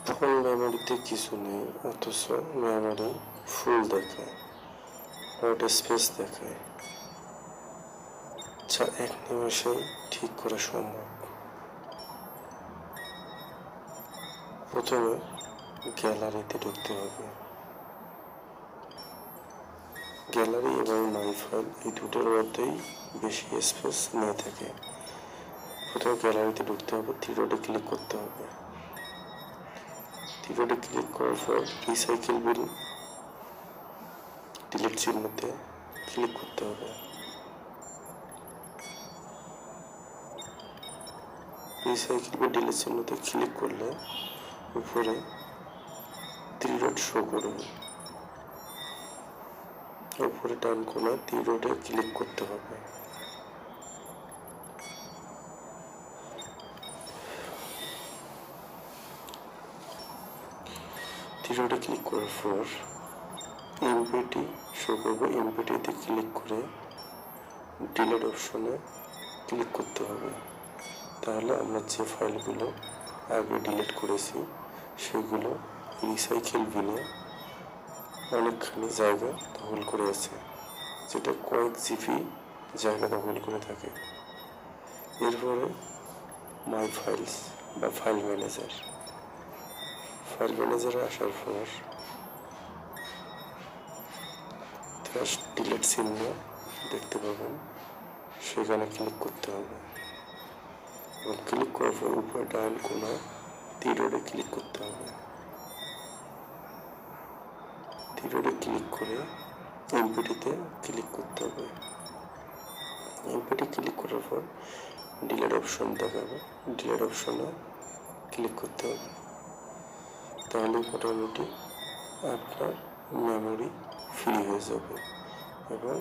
ফুল মেমোরিতে কিছু নেই, অথচ মেমোরি ফুল দেখায়, হট স্পেস দেখায়, যা এক নিমেষেই ঠিক করা সম্ভব। প্রথমে গ্যালারিতে ঢুকতে হবে। গ্যালারি এবং মাই ফাইল এই দুটোর মধ্যেই বেশি স্পেস নিয়ে থাকে। প্রথমে গ্যালারিতে ঢুকতে হবে, থ্রি ডটে ক্লিক করতে হবে। থ্রি ডটে ক্লিক করার পর রিসাইকেল বিল ডিলিট চিহ্নতে ক্লিক করতে হবে। রিসাইকেল বিল ডিলিট চিহ্নতে ক্লিক করলে উপরে থ্রি ডট শো করবে। উপরে ডান কোণায় থ্রি ডটে ক্লিক করতে হবে। থ্রি ডটে ক্লিক করার পর এমপিটি শো করবে। এমপিটিতে ক্লিক করে ডিলিট অপশনে ক্লিক করতে হবে। তাহলে আমরা যে ফাইলগুলো আগে ডিলিট করেছি সেগুলো রিসাইকেল বিলে অনেকখানি জায়গা দখল করে আছে, যেটা কয়েক জিবি জায়গা দখল করে থাকে। এরপরে মাই ফাইলস বা ফাইল ম্যানেজারে আসার পর ডিলিট চিহ্ন দেখতে পাবেন, সেখানে ক্লিক করতে হবে এবং ক্লিক করার পর উপরে ডান কোণায় থ্রি ডটে ক্লিক করতে হবে। থ্রি ডটে ক্লিক করে এমপিটিতে ক্লিক করতে হবে। এমপিটি ক্লিক করার পর ডিলিট অপশন দেখাবে, ডিলিট অপশনে ক্লিক করতে হবে। তাহলে মোটামুটি আপনার মেমোরি ফ্রি হয়ে যাবে এবং